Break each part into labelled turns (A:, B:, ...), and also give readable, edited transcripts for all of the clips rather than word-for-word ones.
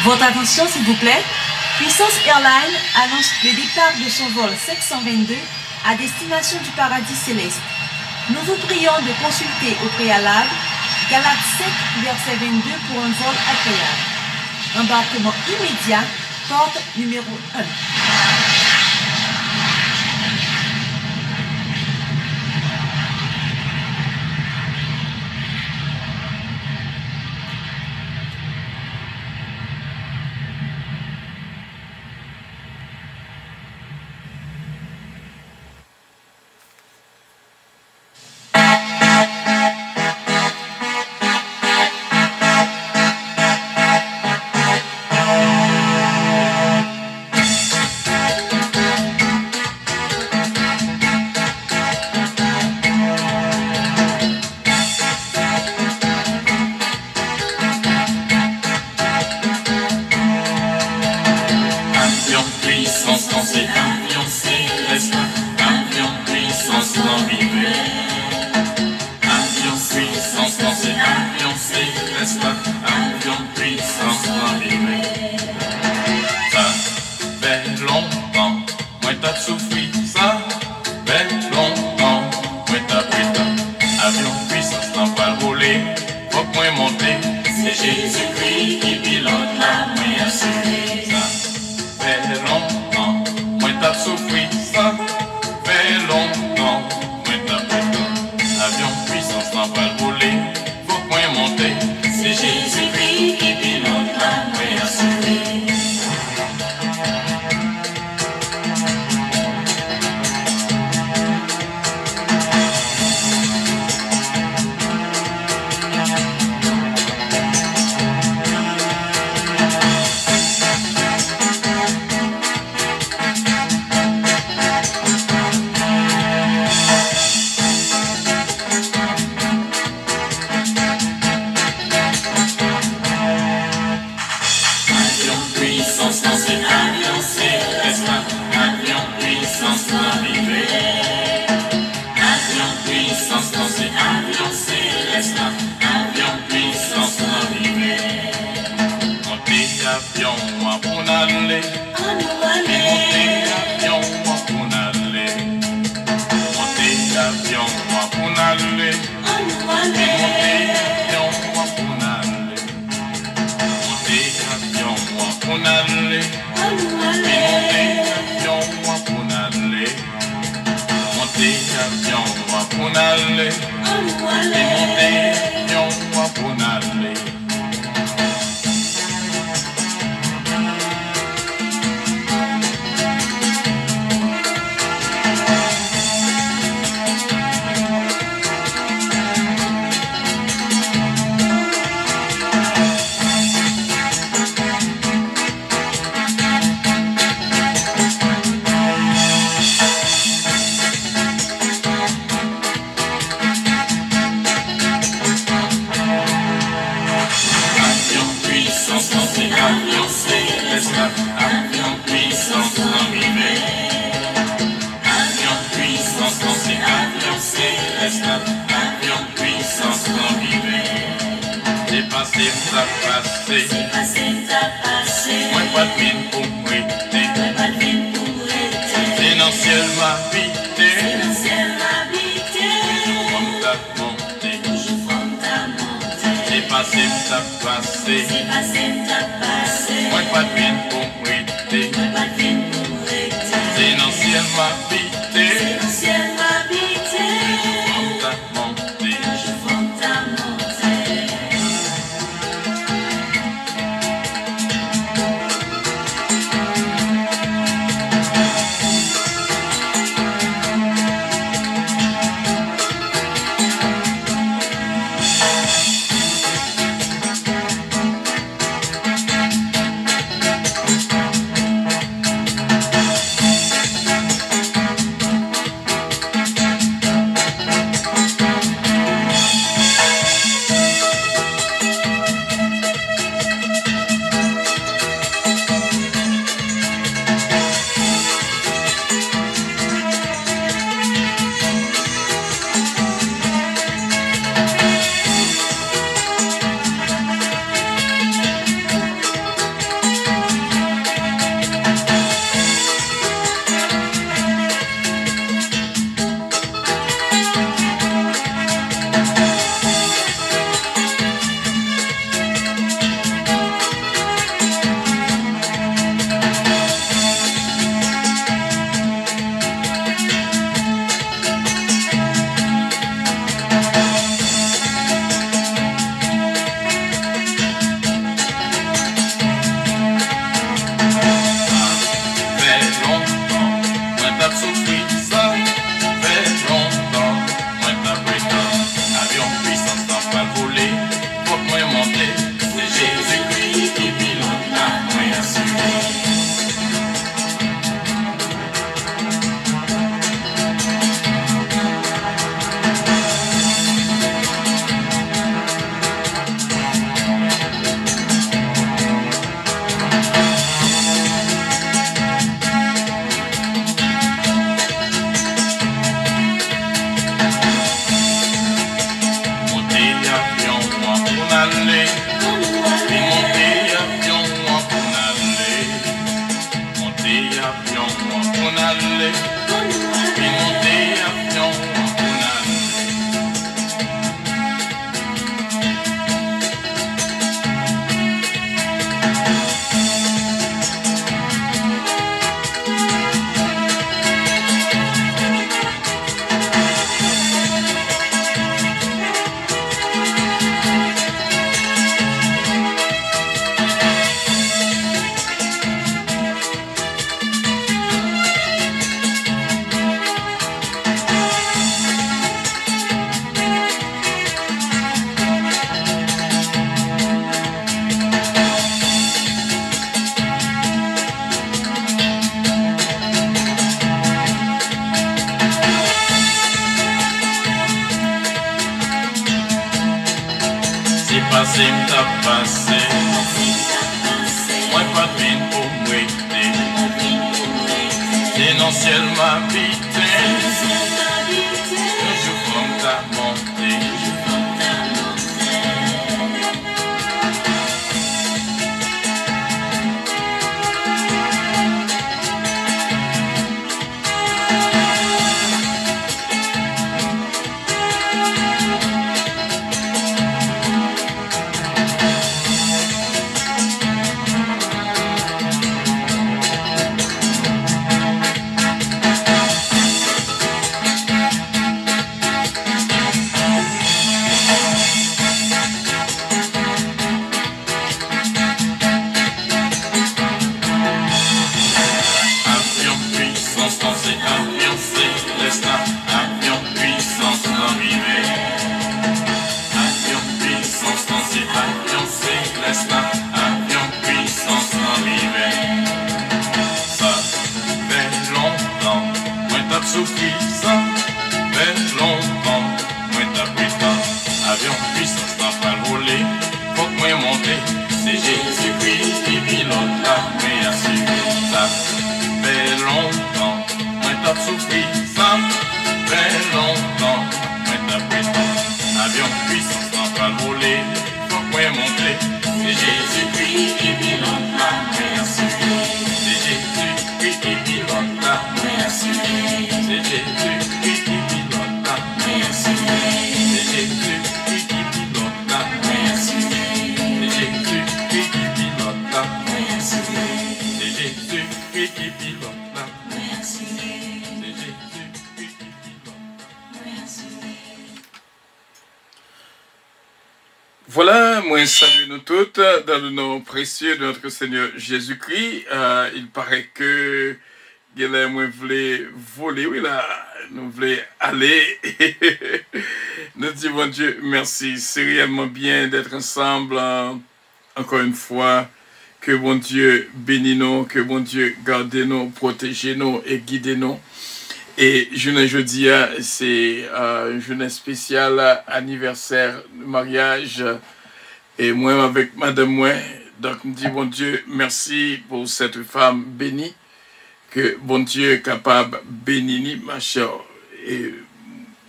A: Votre attention s'il vous plaît. Puissance Airlines annonce le départ de son vol 722 à destination du paradis céleste. Nous vous prions de consulter au préalable Galates 5, verset 22 pour un vol agréable. Embarquement immédiat, porte numéro 1.
B: passé, m'ta passé. Moi pas de vin pour m'écouter. Et non ciel m'habiter. Un jour comme ta montée. Voilà, moi salue nous toutes dans le nom précieux de notre Seigneur Jésus-Christ. Il paraît que moi voulais voler, oui là, nous voulons aller. Nous disons Dieu merci, c'est réellement bien d'être ensemble encore une fois. Que bon Dieu bénisse nous, que bon Dieu garde nous, protège nous et guide nous. Et jeudi, c'est une journée spéciale, anniversaire de mariage. Et moi avec madame moi. Donc, je dis, bon Dieu, merci pour cette femme bénie. Que bon Dieu est capable de bénir ma chère. Et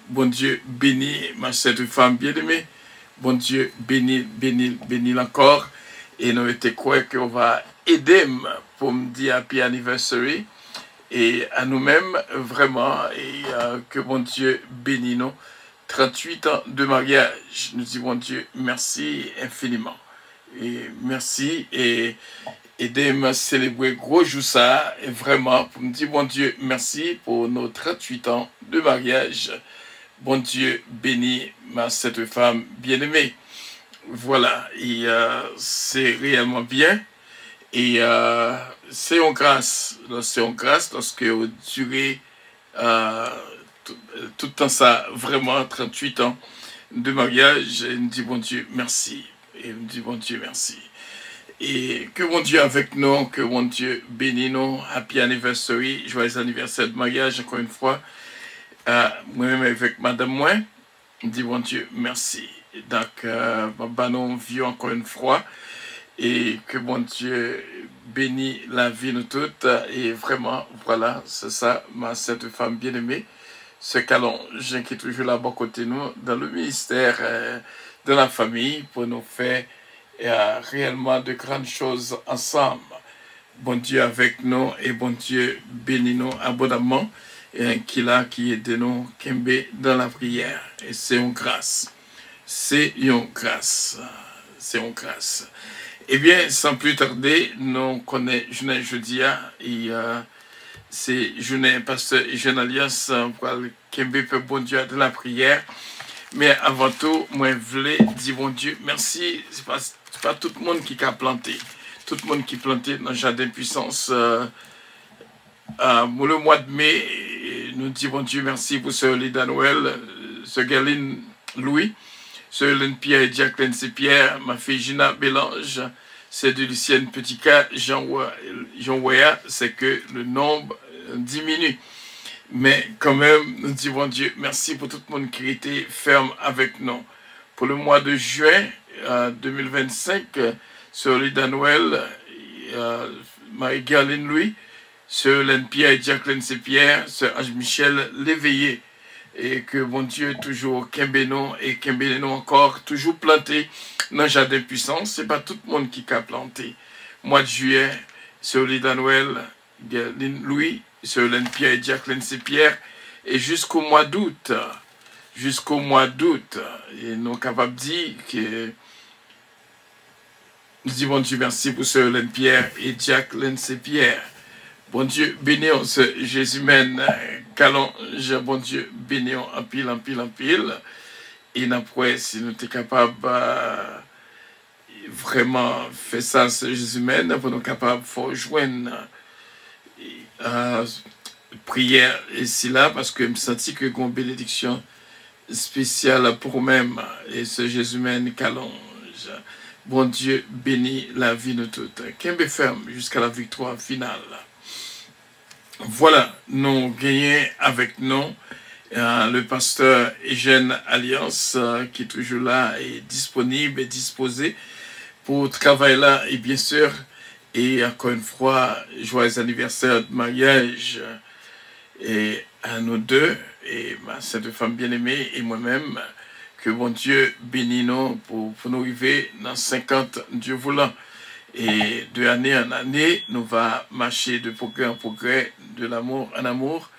B: bon Dieu bénit cette femme bien-aimée. Bon Dieu bénit encore. Et nous étions quoi qu'on va aider pour me dire happy anniversary. Et à nous-mêmes, vraiment, et que bon Dieu bénisse nous. 38 ans de mariage. Nous disons, bon Dieu, merci infiniment. Et merci et aidez-moi à célébrer gros jour ça. Et vraiment, pour me dire, bon Dieu, merci pour nos 38 ans de mariage. Bon Dieu bénisse cette femme bien-aimée. Voilà, et c'est réellement bien. Et c'est en grâce lorsque vous durez tout le temps ça, vraiment 38 ans de mariage. Et me dit bon Dieu merci. Et me dit bon Dieu merci. Et que bon Dieu avec nous, que bon Dieu bénisse nous. Happy anniversary, joyeux anniversaire de mariage encore une fois. Moi-même avec madame moi, me dit bon Dieu merci. Donc, nous vieux encore une fois. Et que bon Dieu bénisse la vie de toutes. Et vraiment, voilà, c'est ça, cette femme bien-aimée. Ce calonge qui est toujours là-bas côté nous, dans le ministère de la famille, pour nous faire réellement de grandes choses ensemble. Bon Dieu avec nous et bon Dieu bénit nous abondamment. Et qui aide nous, dans la prière. Et c'est une grâce. C'est une grâce. C'est une grâce. Eh bien, sans plus tarder, nous connaissons journée jeudi et c'est journée pasteur Jeune Alliance pour Kembe peut bon Dieu de la prière. Mais avant tout, moi je voulais dire bon Dieu merci. C'est pas tout le monde qui a planté. Tout le monde qui a planté dans le jardin puissance. Pour le mois de mai, nous disons bon Dieu merci pour Sœur Lida Noël, Sœur Gerline Louis, Sœur Hélène Pierre et Jacqueline C. Pierre, ma fille Gina Bélange, c'est de Lucienne Petitcat, Jean Waya, c'est que le nombre diminue. Mais quand même, nous disons bon Dieu merci pour tout le monde qui était ferme avec nous. Pour le mois de juin, 2025, Sœur Lida Noël, Marie-Gerline Louis, Sœur Hélène Pierre et Jacqueline C-Pierre, Sœur Ange-Michel Léveillé. Et que bon Dieu toujours Kembenon et Kembenon encore toujours planté dans le jardin puissant. Ce n'est pas tout le monde qui a planté. Mois de juillet, Sœur Lida Noël, Louis, Sœur Hélène Pierre et Jacqueline C-Pierre. Et jusqu'au mois d'août, et nous sommes capables de dire que nous disons bon Dieu merci pour Sœur Hélène Pierre et Jacqueline C-Pierre. Bon Dieu, bénissons ce Jésus-mène, calons, bon Dieu, bénissons en pile. Et après, si nous sommes capables vraiment faire ça, ce Jésus-mène, pour nous capables de rejoindre prière ici là, parce que je me sentis que une bénédiction spéciale pour moi-même, et ce Jésus-mène, calons. Bon Dieu, bénis la vie de toutes. Qu'elle ferme jusqu'à la victoire finale. Voilà, nous gagnons avec nous le pasteur Eugène Alliance qui est toujours là et disponible et disposé pour travailler là. Et bien sûr, et encore une fois, joyeux anniversaire de mariage et à nous deux et ma sainte femme bien-aimée et moi-même. Que bon Dieu bénisse nous pour nous arriver dans 50 Dieu voulant. Et de année en année, nous va marcher de progrès en progrès, de l'amour en amour.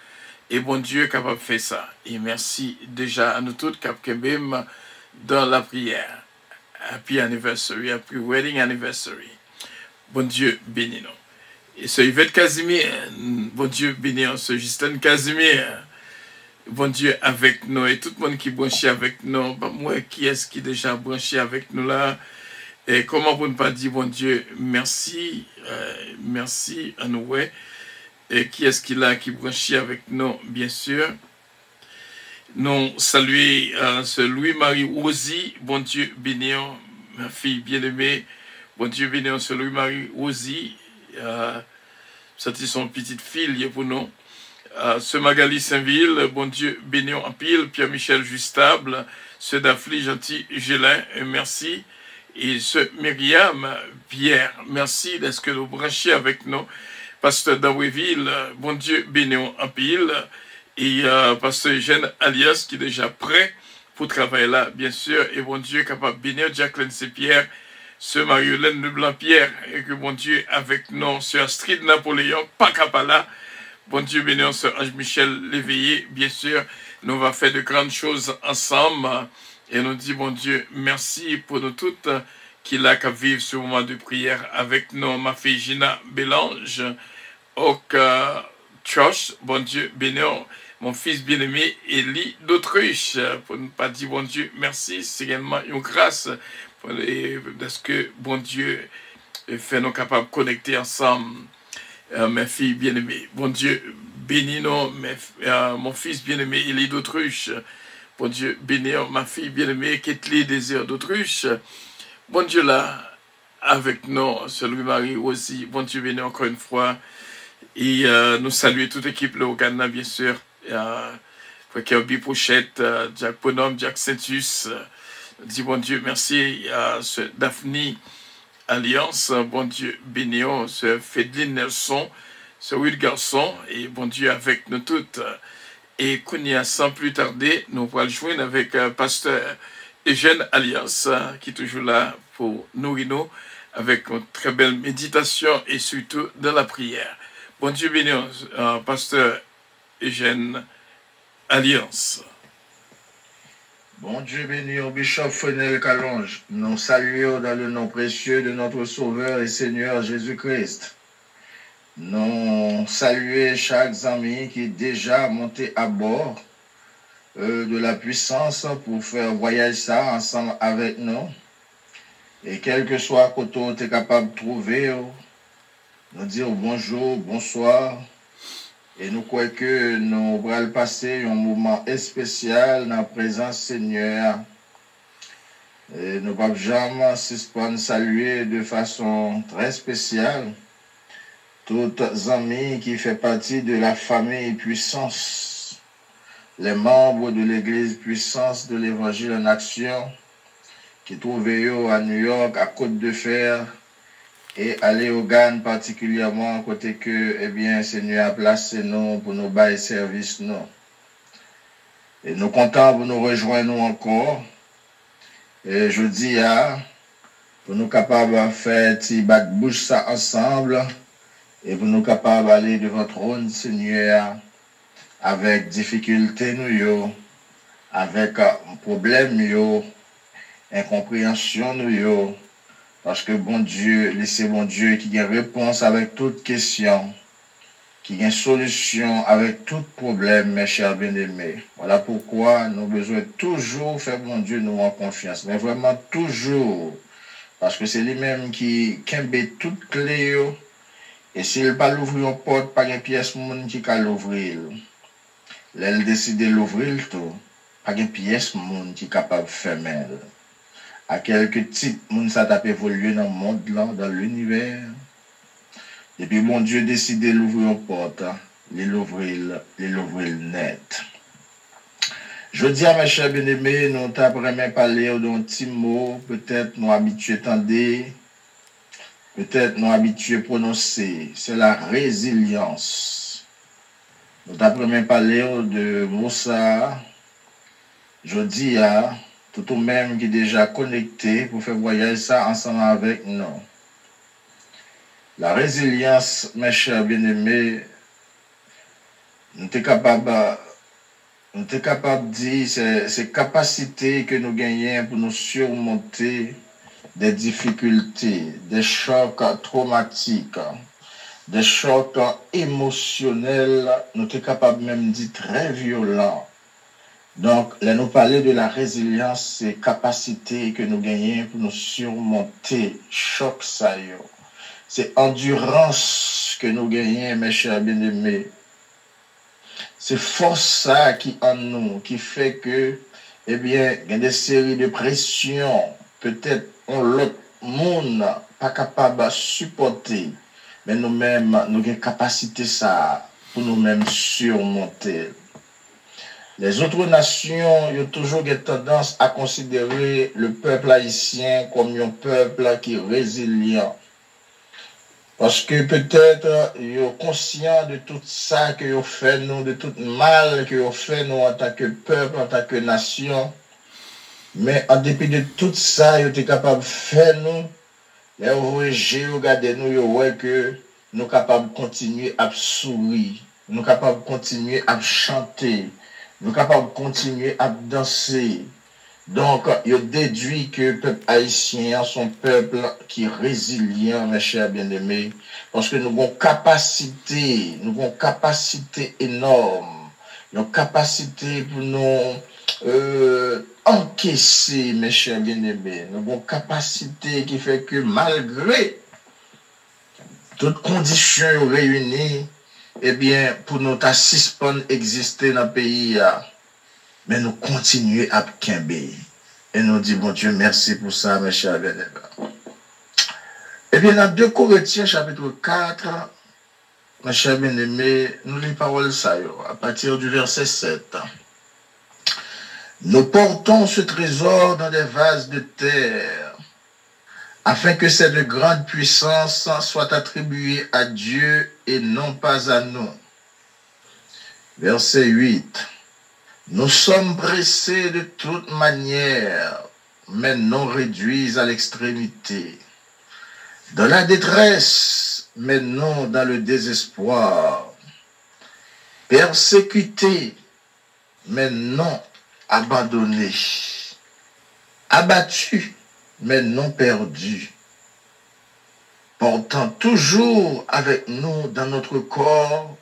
B: Et bon Dieu est capable de faire ça. Et merci déjà à nous tous, Cap Kembem, dans la prière. Happy anniversary, happy wedding anniversary. Bon Dieu bénisse nous. Et ce Yvette Casimir, bon Dieu bénisse ce Justin Casimir. Bon Dieu avec nous. Et tout le monde qui est branché avec nous. Moi, qui est-ce qui est déjà branché avec nous là? Et comment pour ne pas dire, bon Dieu, merci, merci à nous, ouais. Et qui est-ce qu'il a qui branché avec nous, bien sûr. Nous saluer ce Louis-Marie Rosy, bon Dieu, bénissons, ma fille bien-aimée, bon Dieu, bénissons ce Louis-Marie Rosy, c'est son petite fille pour nous. Ce Magali Saint-Ville, bon Dieu, bénissons en pile, Pierre-Michel Justable, ce Daphne Gentil Gélin, merci. Et ce Myriam Pierre, merci d'être que nous branchez avec nous. Pasteur d'Aouéville, bon Dieu, bénissons en pile. Et Pasteur Eugène Alias qui est déjà prêt pour travailler là, bien sûr. Et bon Dieu, capable de bénir Jacqueline C-Pierre, ce Marie-Hélène Leblanc-Pierre. Et que bon Dieu, avec nous, ce Astrid Napoléon, pas capable là. Bon Dieu, bénissons ce Ange-Michel Léveillé, bien sûr. Nous allons faire de grandes choses ensemble. Et nous dit, bon Dieu, merci pour nous toutes qui l'a qu'à vivre ce moment de prière avec nous, ma fille Gina Bélange, au Church, bon Dieu, bénissons, mon fils bien-aimé, Élie d'Autruche, pour ne pas dire, bon Dieu, merci, c'est également une grâce, parce que, bon Dieu, fait nous capables de connecter ensemble, mes filles bien-aimées. Bon Dieu, bénis nous, mon fils bien-aimé, Élie d'Autruche. Bon Dieu, bénis ma fille bien-aimée, Ketli Désir d'Autruche. Bon Dieu là, avec nous, celui Marie aussi. Bon Dieu, bénis encore une fois. Et nous saluons toute l'équipe, le Ghana, bien sûr. Kirby Pochette, Jack Bonhomme, Jack Saintus. Dis bon Dieu, merci à ce Daphne Alliance. Bon Dieu, bénis ce Fédeline Nelson, ce Will Garçon. Et bon Dieu, avec nous toutes. Et Kounia, sans plus tarder, nous allons joindre avec Pasteur Eugène Alliance, qui est toujours là pour nourrir nous avec une très belle méditation et surtout dans la prière. Bon Dieu béni, Pasteur Eugène Alliance.
C: Bon Dieu béni, Bishop Fenel Calonge. Nous saluons dans le nom précieux de notre Sauveur et Seigneur Jésus-Christ. Nous saluons chaque ami qui est déjà monté à bord de la puissance pour faire voyager ça ensemble avec nous. Et quel que soit côté tu es capable de trouver, nous dire bonjour, bonsoir. Et nous croyons que nous allons passer un moment spécial dans la présence Seigneur. Et nous ne pouvons jamais suspendre saluer de façon très spéciale tous les amis qui font partie de la famille Puissance, les membres de l'église Puissance de l'Évangile en Action, qui trouvent à New York, à Côte-de-Fer, et à Léogane particulièrement, côté que, eh bien, Seigneur a placé nous pour nous bailler service, nous. Et nous comptons pour nous rejoindre nous encore. Et je dis, pour nous capables de faire petit bac-bouche ça ensemble, et pour nous capables d'aller devant votre trône, Seigneur, avec difficulté, nous, avec problème, incompréhension, nous, parce que bon Dieu, laissez bon Dieu qui a réponse avec toute question, qui a une solution avec tout problème, mes chers bien-aimés. Voilà pourquoi nous avons besoin toujours faire bon Dieu nous en confiance, mais vraiment toujours, parce que c'est lui-même qui kembe toute clé, et s'il ne pas l'ouvrir une porte, pas une pièce monde qui peut l'ouvrir. Elle décide de l'ouvrir tout, pas une pièce monde qui est capable de fermer. À quelques titres, moun ça t'a évolué dans le monde, là, dans l'univers. Et puis, mon Dieu décide de l'ouvrir une porte, de l'ouvrir net. Je dis à mes chers bien-aimés, nous t'avons même parlé d'un petit mot, peut-être nous habitués tendez, peut-être nous habitués prononcer. C'est la résilience. Nous t'avons même parlé de Moussa. Je dis à tout le même qui est déjà connecté pour faire voyager ça ensemble avec nous. La résilience, mes chers bien-aimés, nous sommes capables de dire ces capacités que nous gagnons pour nous surmonter des difficultés, des chocs traumatiques, des chocs émotionnels, nous sommes capables même de dire très violents. Donc, là, nous parler de la résilience, c'est capacité que nous gagnons pour nous surmonter choc ça. C'est endurance que nous gagnons, mes chers bien-aimés. C'est force ça qui en nous, qui fait que, eh bien, il y a des séries de pressions, peut-être on l'autre monde pas capable de supporter, mais nous-mêmes, nous avons une capacité ça pour nous-mêmes surmonter. Les autres nations ont toujours eu tendance à considérer le peuple haïtien comme un peuple qui est résilient. Parce que peut-être ils sont conscients de tout ça que vous fait nous, de tout mal que vous fait nous en tant que peuple, en tant que nation. Mais en dépit de tout ça, ils étaient capables de faire nous. Et vous voyez, regardez nous, vous voyez que nous sommes capables de continuer à sourire, nous sommes capables de continuer à chanter. Nous sommes capables de continuer à danser. Donc, il déduit que le peuple haïtien est un peuple qui est résilient, mes chers bien-aimés, parce que nous avons une capacité énorme, une capacité pour nous encaisser, mes chers bien-aimés. Nous avons une capacité qui fait que malgré toutes conditions réunies, eh bien, pour nous suspendre exister dans le pays, mais nous continuons à quimber. Et nous disons, bon Dieu, merci pour ça, mes chers bien-aimés. Eh bien, dans 2 Corinthiens, chapitre 4, mes chers bien-aimés, nous lisons parole ça, à partir du verset 7. Nous portons ce trésor dans des vases de terre, afin que cette grande puissance soit attribuée à Dieu et non pas à nous. Verset 8. Nous sommes pressés de toute manière, mais non réduits à l'extrémité. Dans la détresse, mais non dans le désespoir. Persécutés, mais non abandonnés. Abattus, mais non perdus. Portant toujours avec nous dans notre corps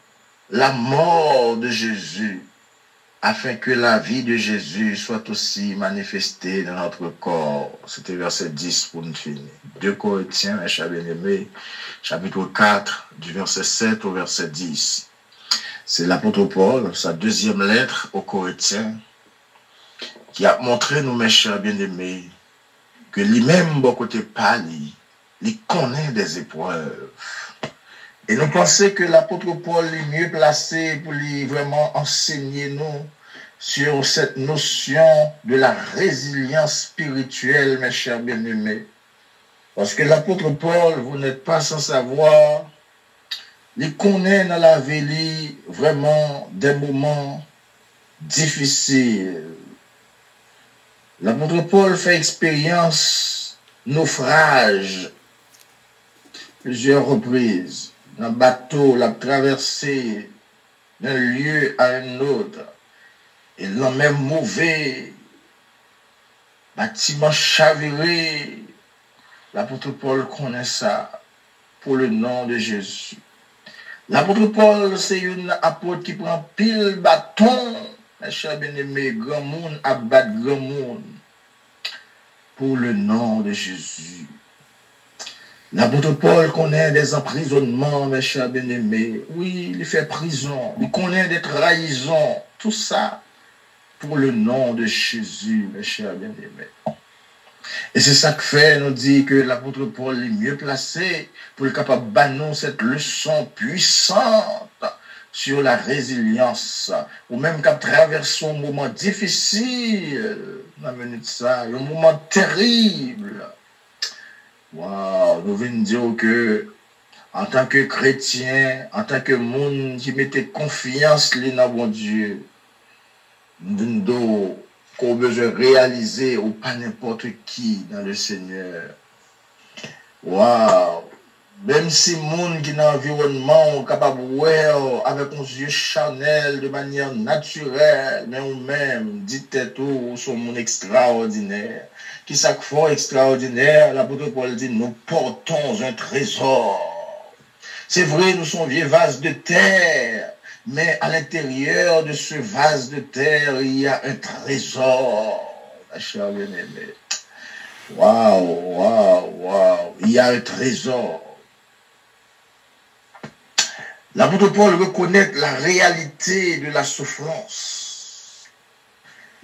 C: la mort de Jésus, afin que la vie de Jésus soit aussi manifestée dans notre corps. C'était verset 10 pour nous finir. 2 Corinthiens, mes chers bien-aimés, chapitre 4, du verset 7 au verset 10. C'est l'apôtre Paul, sa deuxième lettre aux Corinthiens, qui a montré nous, mes chers bien-aimés, que lui-même, bon côté pali, il connaît des épreuves. Et nous pensons que l'apôtre Paul est mieux placé pour lui vraiment enseigner nous sur cette notion de la résilience spirituelle, mes chers bien-aimés. Parce que l'apôtre Paul, vous n'êtes pas sans savoir, il connaît dans la vie vraiment des moments difficiles. L'apôtre Paul fait expérience naufrage plusieurs reprises. Dans le bateau, l'a traversé d'un lieu à un autre. Et l'ont même mauvais, bâtiment chaviré. L'apôtre Paul connaît ça pour le nom de Jésus. L'apôtre Paul, c'est une apôtre qui prend pile bâton, mes chers bien-aimés, grand monde abat grand monde, pour le nom de Jésus. L'apôtre Paul connaît des emprisonnements, mes chers bien-aimés. Oui, il fait prison, il connaît des trahisons, tout ça pour le nom de Jésus, mes chers bien-aimés. Et c'est ça que fait, nous dit que l'apôtre Paul est mieux placé pour être capable de bannir cette leçon puissante sur la résilience, ou même qu'à traverser un moment difficile, dans la minute ça, un moment terrible. Wow, nous venons dire que en tant que chrétien, en tant que monde qui mettait confiance dans bon Dieu, nous qu'on besoin réaliser ou pas n'importe qui dans le Seigneur. Waouh! Même si monde qui dans l'environnement capable de voir avec un yeux charnel de manière naturelle, mais ou même dit tout sur mon extraordinaire. Qui ça fait extraordinaire? L'apôtre Paul dit nous portons un trésor. C'est vrai, nous sommes vieux vases de terre. Mais à l'intérieur de ce vase de terre, il y a un trésor, ma chère bien-aimée. Waouh, waouh, waouh. Il y a un trésor. L'apôtre Paul reconnaît la réalité de la souffrance.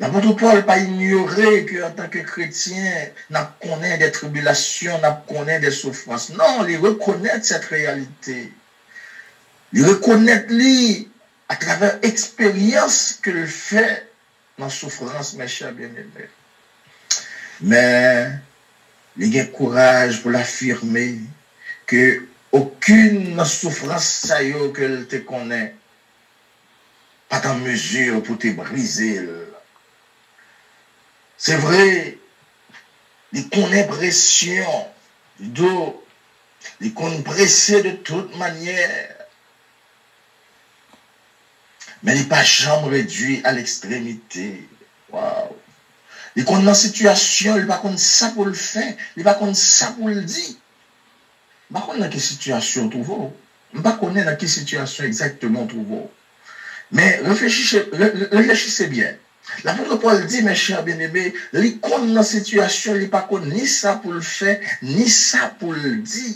C: L'apôtre Paul n'a pas ignoré qu'en tant que chrétien, nous connaissons des tribulations, nous connaissons des souffrances. Non, il reconnaît cette réalité. Il reconnaît lui à travers l'expérience qu'il fait dans la souffrance, mes chers bien-aimés. Mais il a courage pour l'affirmer que aucune souffrance que te connaît pas en mesure pour te briser. C'est vrai, il connaît pression du dos, il connaît pressé de toute manière. Mais il n'est pas jamais réduit à l'extrémité. Waouh! Il est dans une situation, il n'est pas comme ça pour le faire, il n'est pas comme ça pour le dire. Il n'est pas dans quelle situation trouve-vous. Il n'est pas dans quelle situation exactement trouve-vous. Mais réfléchissez bien. L'apôtre Paul dit, mes chers bien-aimés, il est dans une situation, il n'est pas comme ni ça pour le faire, ni ça pour le dire.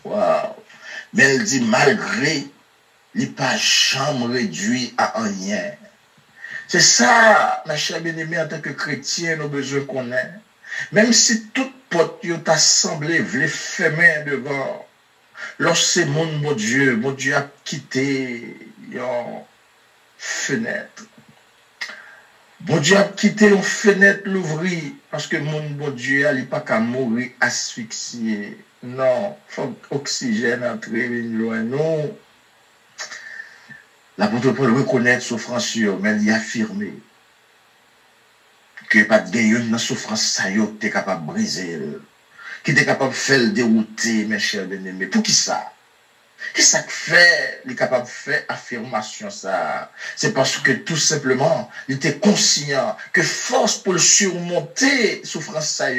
C: Waouh! Mais il dit, malgré il n'est pas jamais réduit à rien. C'est ça, ma chère bien-aimée, en tant que chrétien, nos besoins qu'on a. Même si toute porte t'a semblé voulait fermer devant, lorsque mon Dieu a quitté une fenêtre. Bon Dieu a quitté une fenêtre l'ouvrir, parce que mon Dieu n'est pas qu'à mourir asphyxié. Non, il faut oxygène entrer loin. Non. L'apôtre Paul reconnaît souffrance, mais il affirme que pas de gain dans souffrance ça qui est capable de briser, qui est capable de faire le dérouter, mes chers bien-aimés. Pour qui ça? Qu'est-ce que ça fait? Il est capable de faire affirmation ça. C'est parce que tout simplement, il était conscient que force pour le surmonter souffrance ça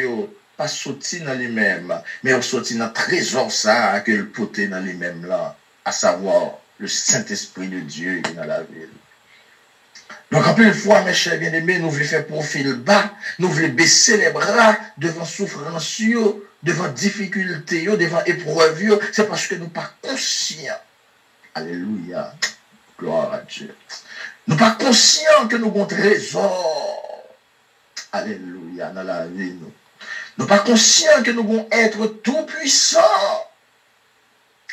C: pas sorti dans lui-même, mais on sorti dans le trésor ça que le poté dans lui-même là, à savoir le Saint-Esprit de Dieu qui est dans la ville. Donc, en plus de fois, mes chers bien-aimés, nous voulons faire profil bas, nous voulons baisser les bras devant souffrance, devant difficulté, devant épreuve, c'est parce que nous ne sommes pas conscients. Alléluia. Gloire à Dieu. Nous ne sommes pas conscients que nous avons un trésor. Alléluia. Dans la vie, nous. Nous ne sommes pas conscients que nous allons être tout puissants.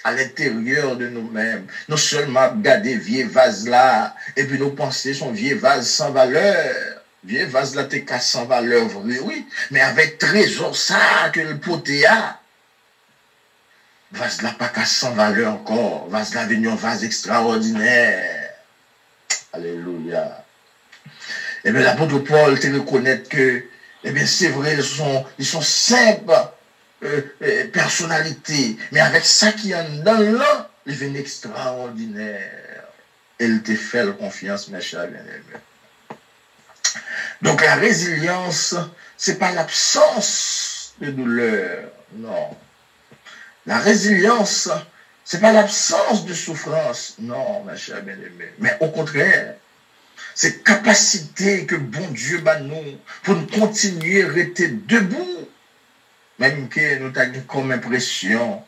C: à l'intérieur de nous-mêmes. Non seulement garder vieux vase là, et puis nos pensées sont vieux vase sans valeur. Vieux vase là, t'es qu'à sans valeur, oui, mais avec trésor ça que le poté a. Vase là pas qu'à sans valeur encore. Vase là venu un vase extraordinaire. Alléluia. Eh bien, l'apôtre Paul te reconnaît que, eh bien, c'est vrai, ils sont simples personnalités, mais avec ça qui est dans là, ils viennent extraordinaire. Elle te fait confiance, mes chers bien-aimés. Donc, la résilience, c'est pas l'absence de douleur, non. La résilience, c'est pas l'absence de souffrance, non, mes chers bien-aimés, mais au contraire, c'est capacité que bon Dieu bat nous pour nous continuer à rester debout, même que nous avons comme impression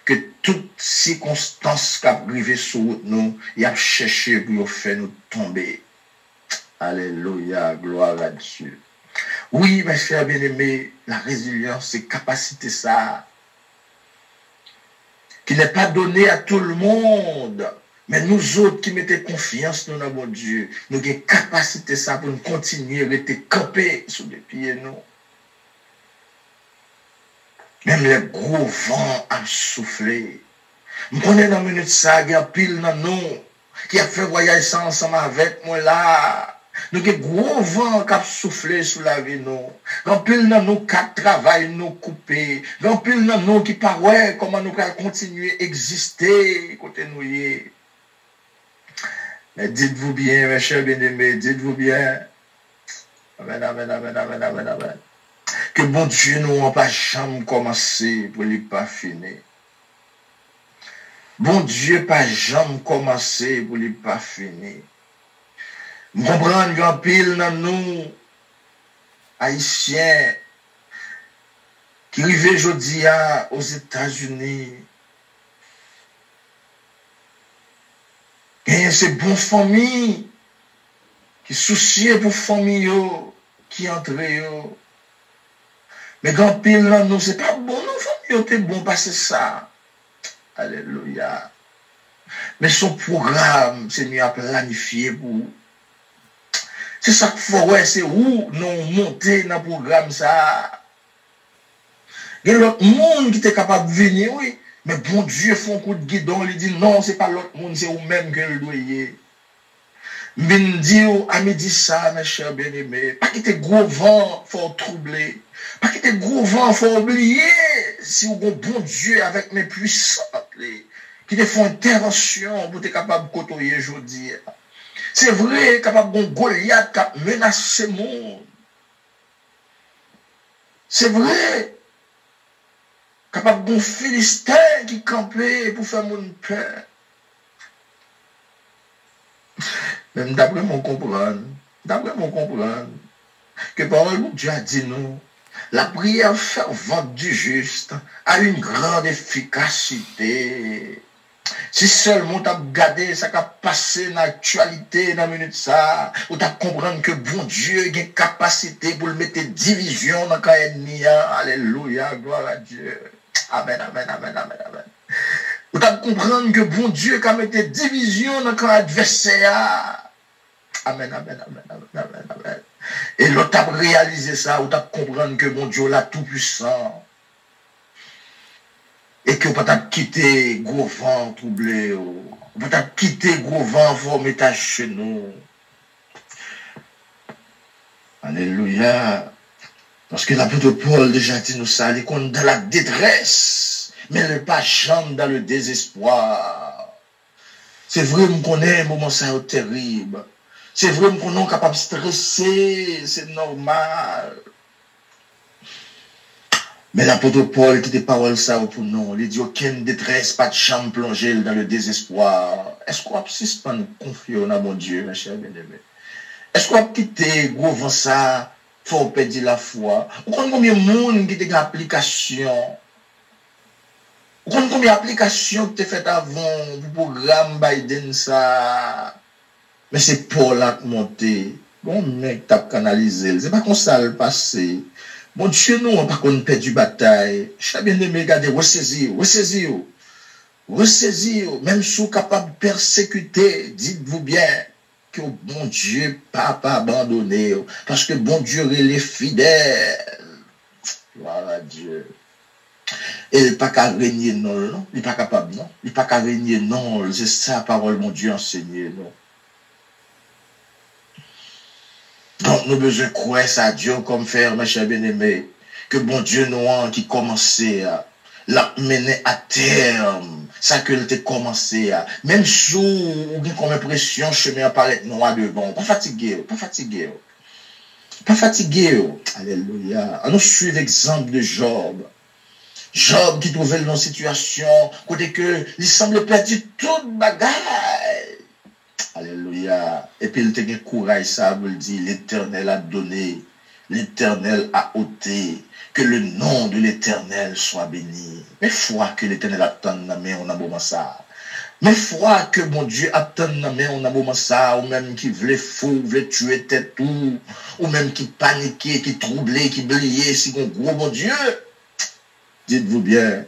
C: que toute circonstance qui a arrivé sur nous, il a cherché pour nous faire nous tomber. Alléluia, gloire à Dieu. Oui, mes chers bien-aimés, la résilience, c'est capacité ça, qui n'est pas donnée à tout le monde. Mais nous autres qui mettons confiance dans notre Dieu, nous avons capacité ça pour nous continuer à rester campés sous les pieds, nous. Même les gros vents ont soufflé. Nous connaissons dans une minute ça, il y a pile dans nous, qui a fait voyage ça ensemble avec moi là. Nous avons gros vent qui a soufflé sous la vie, nous. Grand pile dans nous qui travaillent, nous coupés. Grand pile dans nous qui paraît comment nous allons continuer à exister, côté nous y est. Mais dites-vous bien, mes chers bien-aimés, dites-vous bien. Amen, amen, amen, amen, amen, amen. Que bon Dieu nous n'a pas jamais commencé pour ne pas finir. Bon Dieu pas jamais commencé pour ne pas finir. Nous comprenons grand pile dans nous, Haïtiens, qui arrivent aujourd'hui aux États-Unis. Et c'est bon famille qui soucient pour famille qui entre yo. Mais quand pile là nous c'est pas bon nous famille t'es bon passer ça. Alléluia. Mais son programme c'est mieux à planifier pour. C'est ça qu'il faut ouais c'est où nous monter dans le programme ça. Il y a l'autre monde qui est capable de venir oui. Mais bon Dieu fait un coup de guidon, il dit non, c'est pas l'autre monde, c'est vous-même que le doyer. Mais dit à midi ça, mes chers bien-aimés, pas qu'il y ait gros vent, faut troubler. Pas qu'il y ait gros vent, faut oublier. Si vous avez bon Dieu avec mes puissants, qui te font intervention pour être capable de côtoyer aujourd'hui. C'est vrai, capable de Goliath qui menace le monde. C'est vrai. Capable de Philistin qui campait pour faire mon peur. Même d'après mon comprendre, que parole de Dieu a dit nous, la prière fervente du juste a une grande efficacité. Si seulement tu as regardé ça qui a passé dans l'actualité dans la minute ça, ou tu as comprendre que bon Dieu a une capacité pour le mettre division dans le ennemi. Alléluia, gloire à Dieu. Amen, amen, amen, amen, amen. Vous avez comprendre que bon Dieu a mis division dans le adversaire. Amen, amen, amen, amen, amen, amen. Et l'autre a réalisé ça, vous avez comprendre que bon Dieu est tout puissant. Et que vous avez quitté gros vent troublé. Vous avez quitté gros vent formé chez nous. Alléluia. Parce que l'apôtre Paul déjà dit nous ça, il est dans la détresse, mais il n'est pas jamais dans le désespoir. C'est vrai, nous connaissons un moment ça terrible. C'est vrai, nous sommes capables de stresser, c'est normal. Mais l'apôtre Paul qui te parole ça pour nous, il dit aucune détresse, pas de chambre plongée dans le désespoir. Est-ce qu'on persiste pas nous confier dans mon Dieu, mes chers bien-aimés? Est-ce qu'on quitter gros vent ça? Faut perdre la foi. Vous connaissez combien de monde qui a une application? Vous connaissez combien d'applications que tu as faites avant le programme Biden ça? Mais c'est Paul là qui monté. Bon mec, tu as canalisé. C'est pas comme ça le passé. Bon Dieu, nous, on n'a pas qu'on perd du bataille. Je suis bien aimé, regardez, ressaisir. ressaisir, même si vous êtes capable de persécuter, dites-vous bien que bon Dieu pas abandonné, parce que bon Dieu il est fidèle. Gloire à Dieu. Et il n'est pas qu'à régner non, il n'est pas capable non, il n'est pas qu'à régner non, c'est ça la parole mon Dieu enseigné non. Donc nous besoin de croire ça à Dieu comme faire mes chers bien-aimés, que bon Dieu nous qui commençait à la mener à terme, ça que il commencé à, même si vous avez comme impression chemin apparaît noir devant, pas fatigué, pas fatigué. Pas fatigué. Alléluia. On nous suit l'exemple de Job. Job qui trouvait dans une situation côté que il semble perdu toute bagaille. Alléluia. Et puis il te gagne courage, ça veut dire l'Éternel a donné, l'Éternel a ôté, que le nom de l'Éternel soit béni. Mais foi que l'Éternel attend dans main on a moment ça. Mais foi que mon Dieu attend dans main on a moment ça, ou même qui voulait fou, voulait tuer tête tout, ou même qui paniquait, qui troublait, qui bliait, si mon gros mon Dieu. Dites-vous bien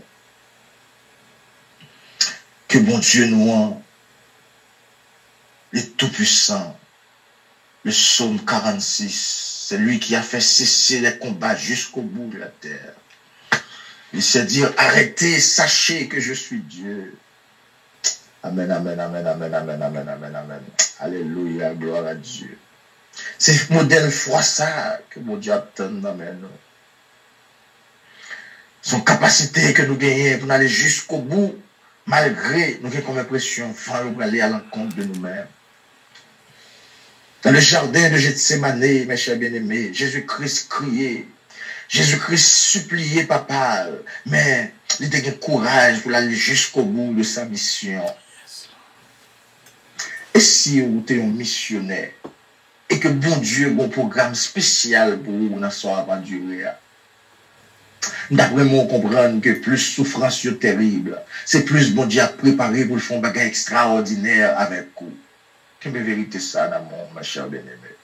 C: que mon Dieu nous est tout-puissant. Le psaume 46, c'est lui qui a fait cesser les combats jusqu'au bout de la terre. Il s'est dit, arrêtez, sachez que je suis Dieu. Amen, amen, amen, amen, amen, amen, amen, amen. Alléluia, gloire à Dieu. C'est modèle foi ça que mon Dieu attend dans nous. Son capacité que nous gagnons pour aller jusqu'au bout, malgré nous avons comme impression, pour aller à l'encontre de nous-mêmes. Dans le jardin de Gethsémane, mes chers bien-aimés, Jésus-Christ criait, Jésus-Christ suppliait papa, mais il avait courage pour aller jusqu'au bout de sa mission. Et si vous êtes un missionnaire, et que bon Dieu a un programme spécial pour vous dans son aventure, d'après moi, comprendre que plus souffrance terrible, c'est plus bon Dieu a préparé pour le faire un bagage extraordinaire avec vous. Quelle vérité ça, d'amour, ma chère bien-aimée.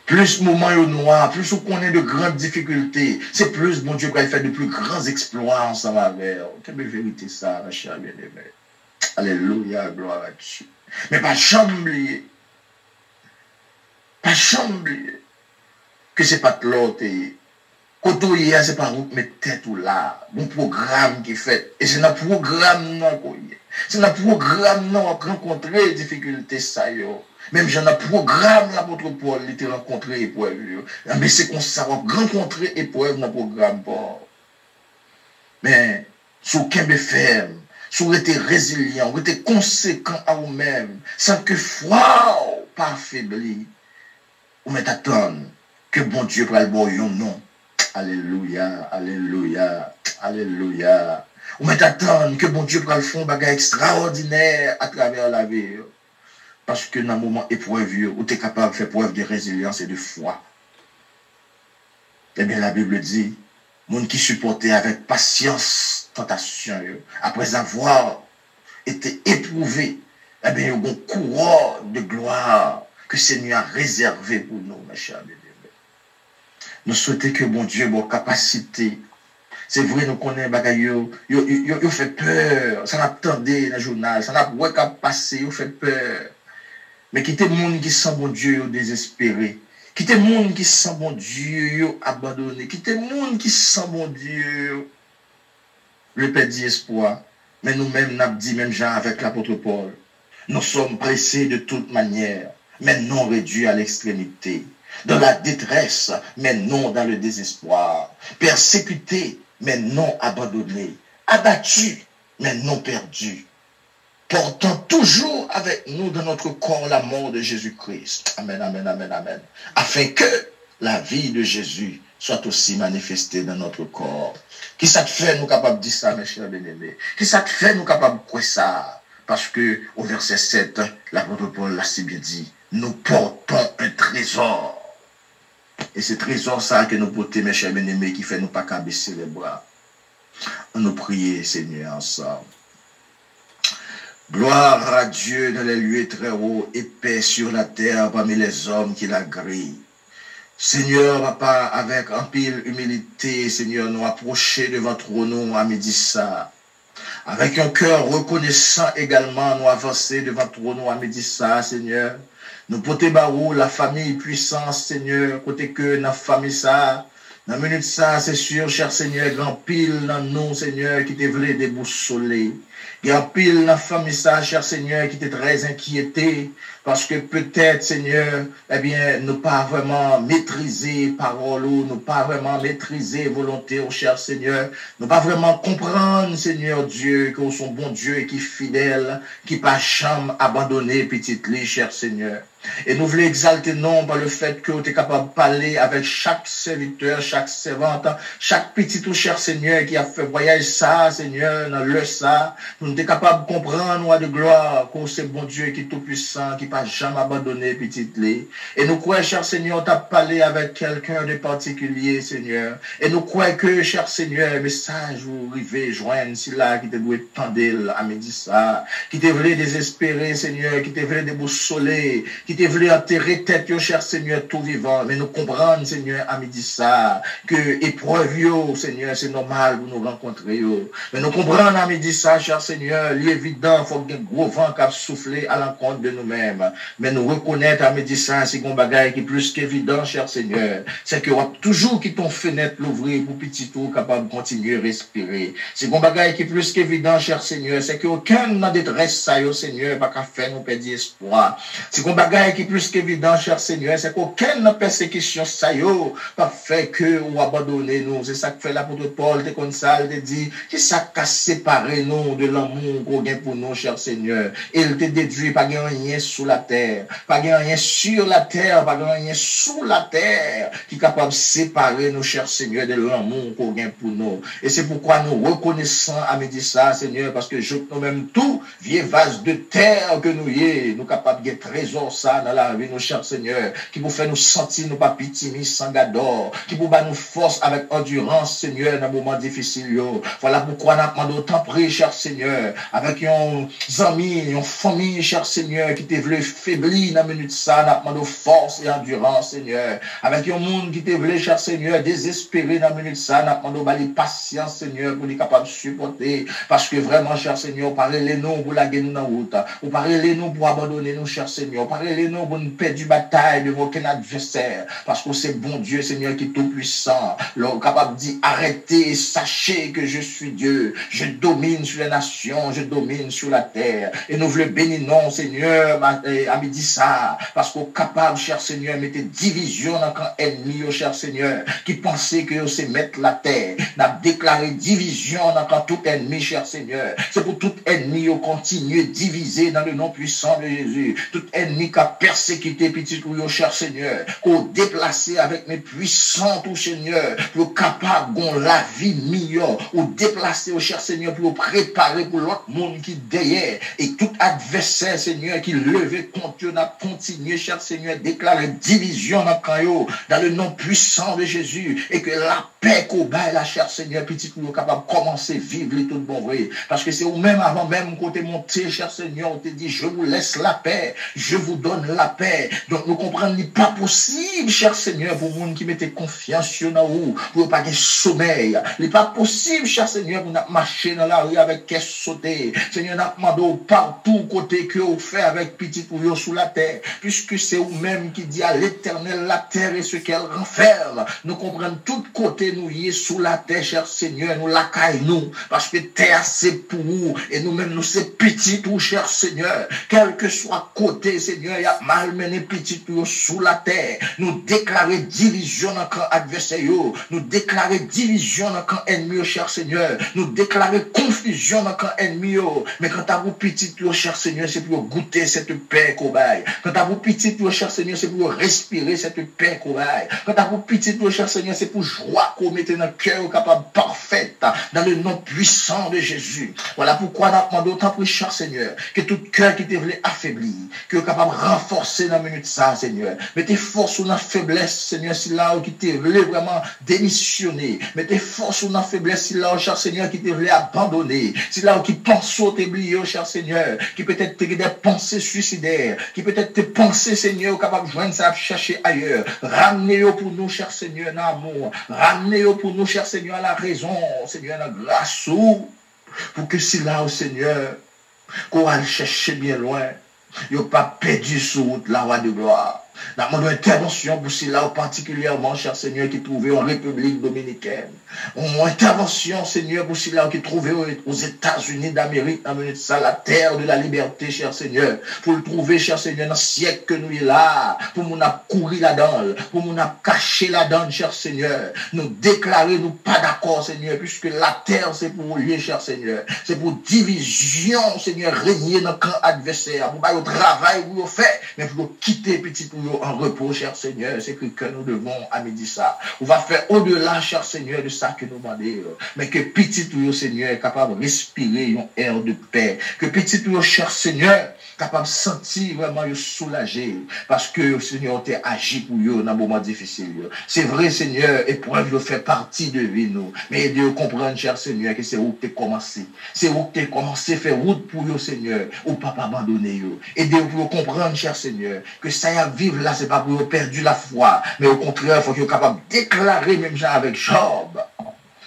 C: Plus moment est noir, plus vous connaissez de grandes difficultés, c'est plus bon Dieu va faire de plus grands exploits ensemble avec vous. Quelle vérité ça, ma chère bien-aimée. Alléluia, gloire à Dieu. Mais pas chambler, que c'est pas de l'autre. Quand on y a, c'est pas vous mettre tête ou là. Bon programme qui fait. Et c'est un programme non qu'on y est. C'est un programme non à rencontrer les difficultés ça yo. Même j'ai un programme l'apôtre Paul il était rencontré épreuve. Mais c'est qu'on ça va rencontrer épreuve dans le programme pas. Mais sous qu'un ferme, sous être résilient, être conséquent à vous-même, sans que foi pas affaibli. Ou met attendre que bon Dieu va le bon non. Alléluia, alléluia, alléluia. Ou met attendre que bon Dieu va le faire un bagage extraordinaire à travers la vie. Parce que dans un moment épreuve, où tu es capable de faire preuve de résilience et de foi. Eh bien, la Bible dit, monde qui supportait avec patience tentation, après avoir été éprouvé, eh bien, il y a un couronne de gloire que le Seigneur a réservé pour nous, mes chers bien-aimés. Nous souhaitons que bon Dieu ait une capacité. C'est vrai, nous connaissons bagaille, il fait peur. Ça n'a pas attendu dans le journal, ça n'a pas passé, il fait peur. Mais quittez le monde qui sent bon Dieu désespéré. Quittez le monde qui sent bon Dieu abandonné. Quittez le monde qui sent bon Dieu le perdre espoir. Mais nous-mêmes, nous avons dit, même Jean avec l'apôtre Paul, nous sommes pressés de toute manière, mais non réduits à l'extrémité. Dans la détresse, mais non dans le désespoir. Persécutés, mais non abandonnés. Abattus, mais non perdus. Portant toujours avec nous dans notre corps la mort de Jésus-Christ. Amen, amen, amen, amen. Afin que la vie de Jésus soit aussi manifestée dans notre corps. Qui ça te fait nous capables de dire ça, mes chers bien-aimés? Qui ça te fait nous capables de croire ça? Parce que au verset 7, l'apôtre Paul l'a si bien dit, nous portons un trésor. Et ce trésor ça que nous portons, mes chers bien-aimés, qui fait nous pas qu'à baisser les bras. On nous prie, Seigneur, ensemble. Gloire à Dieu dans les lieux très hauts et paix sur la terre parmi les hommes qui l'agréent. Seigneur, papa, avec un pile humilité, Seigneur, nous approcher de votre trône à midi ça. Avec un cœur reconnaissant également, nous avancer devant toi, nous à midi ça, Seigneur. Nous porter barou, la famille puissance, Seigneur, côté que la famille ça. Dans la minute ça, c'est sûr, cher Seigneur, grand pile dans nous, Seigneur, qui te voulait déboussoler. Grand pile dans la famille ça, cher Seigneur, qui t'est très inquiété. Parce que peut-être, Seigneur, eh bien, nous pas vraiment maîtriser parole ou nous pas vraiment maîtriser volonté, oh cher Seigneur. Nous pas vraiment comprendre, Seigneur Dieu, que son bon Dieu et qui est fidèle, qui pas jamais abandonné, petite lit, cher Seigneur. Et nous voulons exalter non par le fait que tu es capable de parler avec chaque serviteur, chaque servante, chaque petit ou cher Seigneur qui a fait voyage ça, Seigneur, dans le ça. Nous sommes capables de comprendre, nous, de gloire, que c'est bon Dieu qui est tout puissant, qui pas jamais abandonné, petite lit. Et nous croyons, cher Seigneur, tu as parlé avec quelqu'un de particulier, Seigneur. Et nous croyons que, cher Seigneur, message vous arrivez, joindre, si là, qui te doit tendre à midi ça, qui te voulait désespérer, Seigneur, qui te voulait déboussoler, qui te voulait enterrer tête, yo, cher Seigneur, tout vivant. Mais nous comprenons, Seigneur, à midi ça, que épreuve, yo, Seigneur, c'est normal pour nous rencontrer, yo. Mais nous comprenons à midi ça, cher Seigneur, l'évident, il faut qu'il y ait un gros vent qui a soufflé à l'encontre de nous-mêmes. Mais nous reconnaître à midi ça, c'est un bagage qui est plus qu'évident, cher Seigneur. C'est que toujours qui ton fenêtre l'ouvrir pour petit tout capable de continuer à respirer. C'est un bagage qui est plus qu'évident, cher Seigneur. C'est qu'aucun n'a détresse ça, yo, Seigneur, pas qu'à faire nous perdre espoir. C'est un bagage qui est plus qu'évident, cher Seigneur. C'est qu'aucun n'a persécution ça, yo, pas fait que ou abandonner nous. C'est ça que fait l'apôtre Paul, t'es comme ça, il te dit, c'est ça qui a séparé nous de l'amour qu'on gagne pour nous, cher Seigneur. Et il te déduit, pas rien sous la terre, pas rien sur la terre, pas rien sous la terre, qui est capable de séparer nous, cher Seigneur, de l'amour qu'on gagne pour nous. Et c'est pourquoi nous reconnaissons à midi ça, Seigneur, parce que je nous-mêmes tout, vieux vase de terre que nous y est, nous capables de trésor ça dans la vie, nous, cher Seigneur, qui vous fait nous sentir, nous pas pitié, sans gador, qui vous bat nous force avec endurance, Seigneur, dans un moment difficile, yo. Voilà pourquoi nous demandons autant prier, cher Seigneur, avec un ami, une famille, cher Seigneur, qui te voulu faiblir dans la minute ça, nous demandons force et endurance, Seigneur, avec un monde qui te voulu, cher Seigneur, désespéré dans la minute ça, nous demandons patience, Seigneur, pour être capable de supporter, parce que vraiment, cher Seigneur, parlez-nous pour la guerre dans la route, ou parlez-nous pour abandonner nous, cher Seigneur, parlez-nous pour nous perdre du bataille devant aucun adversaire, parce que c'est bon Dieu, Seigneur, qui est tout puissant, capable de dire, arrêtez, sachez que je suis Dieu, je domine sur les nations, je domine sur la terre, et nous voulons bénir, non, Seigneur, à midi ça, parce qu'on est capable, cher Seigneur, mettre division dans le camp ennemi, cher Seigneur, qui pensait que c'est mettre la terre, n'a déclaré division dans le camp tout ennemi, cher Seigneur, c'est pour tout ennemi, au continuer diviser dans le nom puissant de Jésus, tout ennemi qui a persécuté petit ou cher Seigneur, qu'on déplacer avec mes puissants, tout Seigneur, pour capable de la vie meilleure, ou déplacer au cher Seigneur, pour préparer pour l'autre monde qui derrière, et tout adversaire, Seigneur, qui levait contre eux, n'a continué, cher Seigneur, déclarer division dans le nom puissant de Jésus, et que la paix qu'au bail, la cher Seigneur, petit ou capable de commencer à vivre les tout bon vrai, parce que c'est ou même avant même qu'on t'est monté, cher Seigneur, on te dit, je vous laisse la paix, je vous donne la paix. Donc nous comprenons n'est pas possible, cher Seigneur, pour monde qui mettait confiance sur nous, pour pas qu'il sommeil. Il n'est pas possible, cher Seigneur, pour nous marcher dans la rue avec caisse sautée. Seigneur, nous demandons partout côté que vous faites avec petit ou sous la terre, puisque c'est vous-même qui dit à l'Éternel la terre et ce qu'elle renferme. Nous comprenons tout côté nous y est sous la terre, cher Seigneur, nous la caille nous, parce que terre c'est pour nous, et nous-mêmes nous c'est petit tout, cher Seigneur, quel que soit côté, Seigneur, il y a malmené petit tout sous la terre, nous déclarer division dans le camp adversaire, nous déclarer division dans le camp ennemi, cher Seigneur, nous déclarer confusion dans le camp ennemi, mais quand à vous petit tout, cher Seigneur, c'est pour goûter cette paix qu'on baille, quand à vous petit tout, cher Seigneur, c'est pour respirer cette paix qu'on baille, quand à vous petit tout, cher Seigneur, c'est pour joie qu'on mette dans le cœur capable parfaite, dans le nom puissant de Jésus. Voilà pourquoi nous demandons autant pour cher Seigneur, que tout cœur qui te voulait affaiblir, que capable de renforcer dans la minute ça, Seigneur. Mettez force ou dans la faiblesse, Seigneur, si là où qui te voulait vraiment démissionner. Mettez force ou dans la faiblesse, si là où, cher Seigneur, qui te voulait abandonner. Si là où qui pense au t'oublier, cher Seigneur, qui peut-être te des pensées suicidaires, qui peut-être te penser, Seigneur, capable de joindre ça, chercher ailleurs. Ramenez-le pour nous, cher Seigneur, dans l'amour. Ramenez-le pour nous, cher Seigneur, à la raison, Seigneur, dans la grâce. Pour que si là, au Seigneur, qu'on va le chercher bien loin, il n'y a pas perdu sur route la roi de gloire. Nous demandons intervention pour cela, particulièrement, cher Seigneur, qui trouvait en République dominicaine. Une intervention, Seigneur, pour cela qui trouvait aux États-Unis d'Amérique, amener ça, la terre de la liberté, cher Seigneur. Pour le trouver, cher Seigneur, dans le siècle que nous est là, pour nous courir là-dedans, pour nous cacher là-dedans, cher Seigneur. Nous déclarer, nous pas d'accord, Seigneur, puisque la terre, c'est pour lier, cher Seigneur. C'est pour division, Seigneur, régner dans le camp adversaire. Pour pas le travail, vous le faites, mais pour quitter petit pour en repos, cher Seigneur, c'est que nous devons à midi ça. On va faire au-delà, cher Seigneur, de ça que nous demandons. Mais que petit tout, Seigneur, est capable de respirer une air de paix. Que petit tout, cher Seigneur, capable de sentir vraiment soulagé. Parce que, Seigneur, tu agi pour eux dans un moment difficile. C'est vrai, Seigneur, épreuve fait partie de vie, nous. Mais de comprendre, cher Seigneur, que c'est où tu as commencé. C'est où tu as commencé à faire route pour eux, Seigneur, ou pas abandonner eux. Et de vous comprendre, cher Seigneur, que ça y a vivre là, c'est pas pour eux perdre la foi, mais au contraire, il faut qu'ils soient capables de déclarer, même genre avec Job.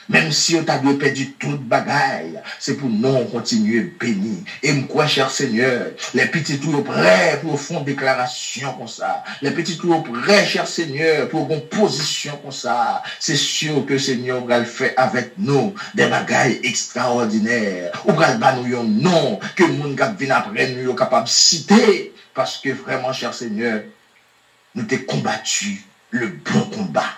C: Même si on t'a perdu toute bagaille, c'est pour nous continuer béni. Et moi, cher Seigneur, les petits tours prêts pour faire une déclaration comme ça. Les petits tours prêts, cher Seigneur, pour une position comme ça. C'est sûr que Seigneur va le faire avec nous des bagailles extraordinaires. Ou va nous un nom que le monde qui vient après nous est capable de citer. Parce que vraiment, cher Seigneur, nous t'ai combattu le bon combat.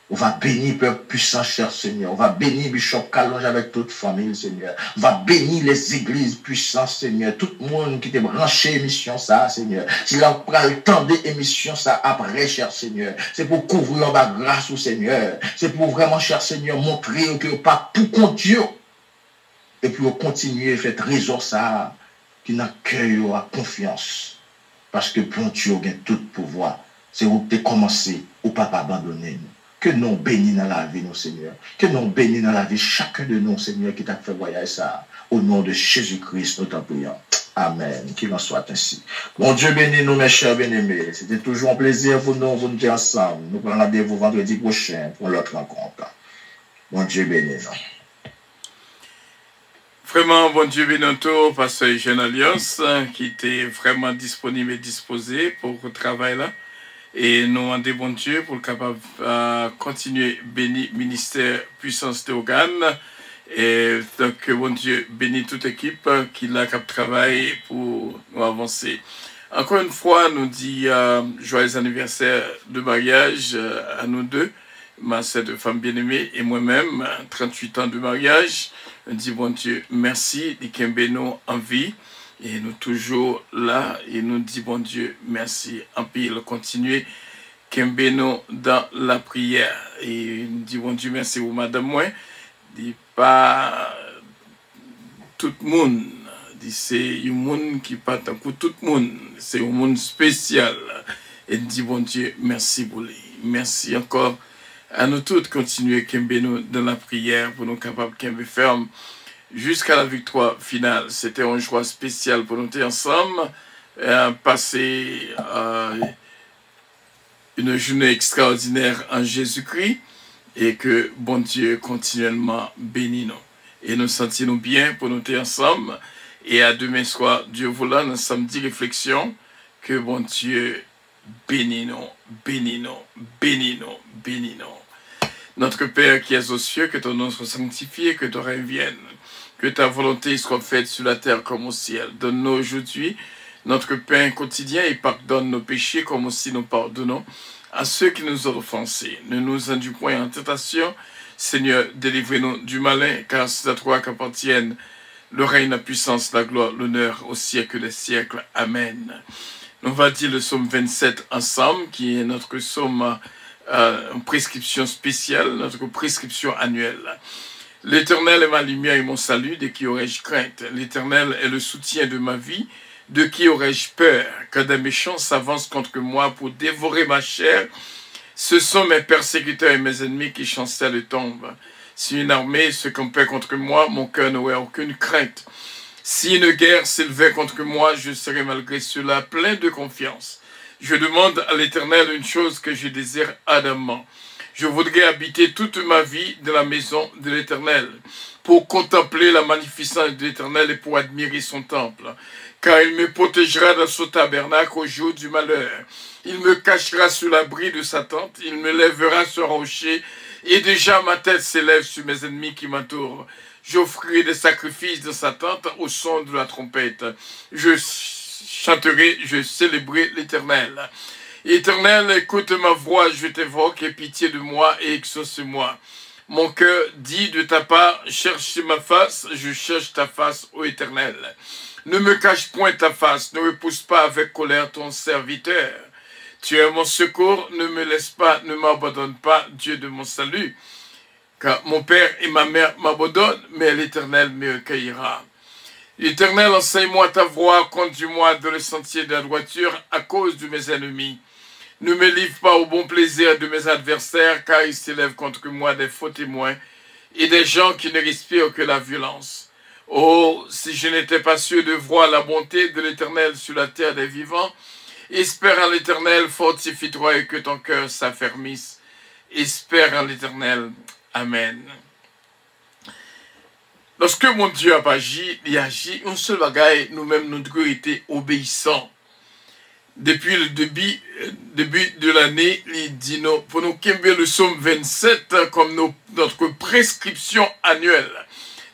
C: On va bénir peuple puissant, cher Seigneur. On va bénir Bishop Kalonge avec toute famille, Seigneur. On va bénir les églises puissantes, Seigneur. Tout le monde qui t'est branché émission ça, Seigneur. Si là, on prend le temps d'émission ça après, cher Seigneur. C'est pour couvrir ma grâce au Seigneur. C'est pour vraiment, cher Seigneur, montrer que pas tout compte. Et puis, on continue à faire trésor ça, qui n'a cœur à confiance. Parce que bon Dieu a tout pouvoir. C'est où tu as commencé, ou pas abandonner nous. Que nous bénis dans la vie, nous, Seigneur. Que nous bénis dans la vie chacun de nous, Seigneur, qui t'a fait voyager ça. Au nom de Jésus-Christ, nous t'en prions. Amen. Qu'il en soit ainsi. Bon Dieu bénis nous, mes chers bien-aimés. C'était toujours un plaisir pour nous, vous nous ensemble. Nous prenons rendez-vous vendredi prochain pour l'autre rencontre. Bon Dieu bénis nous.
B: Vraiment, bon Dieu bénis nous, Pasteur Jeune Alliance, qui était vraiment disponible et disposé pour le travail là. Et nous demandons bon Dieu pour le capable continuer bénir ministère puissance Théogane. Et donc bon Dieu bénit toute équipe qui l'a cap travail pour nous avancer. Encore une fois, nous dit joyeux anniversaire de mariage à nous deux, ma sœur de femme bien-aimée et moi-même, 38 ans de mariage. On dit bon Dieu merci de Kembeno en vie. Et nous toujours là, et nous dit bon Dieu, merci. En pile, continuer, Kembeno dans la prière. Et nous dit bon Dieu, merci pour madame moi. Dit pas tout le monde. Dit c'est un monde qui pas tant que tout le monde. C'est un monde spécial. Et nous dit bon Dieu, merci pour lui. Merci encore à nous tous de continuer Kembeno dans la prière pour nous capables de ferme. Jusqu'à la victoire finale. C'était un joie spécial pour nous ensemble. Passer une journée extraordinaire en Jésus-Christ. Et que bon Dieu continuellement bénit nous. Et nous sentons bien pour nous ensemble. Et à demain soir, Dieu voulant, nous samedi réflexion. Que bon Dieu bénit nous, bénit nous, bénit nous, bénit nous. Notre Père qui es aux cieux, que ton nom soit sanctifié, que ton règne vienne. Que ta volonté soit faite sur la terre comme au ciel. Donne-nous aujourd'hui notre pain quotidien et pardonne nos péchés comme aussi nous pardonnons à ceux qui nous ont offensés. Ne nous induis point en tentation. Seigneur, délivrez-nous du malin, car c'est à toi qu'appartiennent le règne, la puissance, la gloire, l'honneur au siècle des siècles. Amen. On va dire le psaume 27 ensemble, qui est notre psaume en prescription spéciale, notre prescription annuelle. L'Éternel est ma lumière et mon salut, de qui aurais-je crainte? L'Éternel est le soutien de ma vie, de qui aurais-je peur? Quand des méchants s'avancent contre moi pour dévorer ma chair, ce sont mes persécuteurs et mes ennemis qui chancellent et tombent. Si une armée se campait contre moi, mon cœur n'aurait aucune crainte. Si une guerre s'élevait contre moi, je serais malgré cela plein de confiance. Je demande à l'Éternel une chose que je désire ardemment. Je voudrais habiter toute ma vie dans la maison de l'Éternel, pour contempler la magnificence de l'Éternel et pour admirer son temple. Car il me protégera dans son tabernacle au jour du malheur. Il me cachera sous l'abri de sa tente, il me lèvera sur un rocher, et déjà ma tête s'élève sur mes ennemis qui m'entourent. J'offrirai des sacrifices dans sa tente au son de la trompette. Je chanterai, je célébrerai l'Éternel. Éternel, écoute ma voix, je t'évoque, aie pitié de moi et exauce-moi. Mon cœur dit de ta part, cherche ma face, je cherche ta face, ô Éternel. Ne me cache point ta face, ne repousse pas avec colère ton serviteur. Tu es mon secours, ne me laisse pas, ne m'abandonne pas, Dieu de mon salut. Car mon père et ma mère m'abandonnent, mais l'Éternel me recueillera. L'Éternel, enseigne-moi ta voie, conduis-moi dans le sentier de la droiture à cause de mes ennemis. Ne me livre pas au bon plaisir de mes adversaires, car ils s'élèvent contre moi des faux témoins et des gens qui ne respirent que la violence. Oh, si je n'étais pas sûr de voir la bonté de l'Éternel sur la terre des vivants, espère en l'Éternel, fortifie-toi et que ton cœur s'affermisse. Espère en l'Éternel. Amen. Lorsque mon Dieu a agi, il agit un seul bagaille, nous-mêmes nous devons être obéissants. Depuis le début de l'année, il dit nous, pour nous qu'aimer le psaume 27 comme notre prescription annuelle.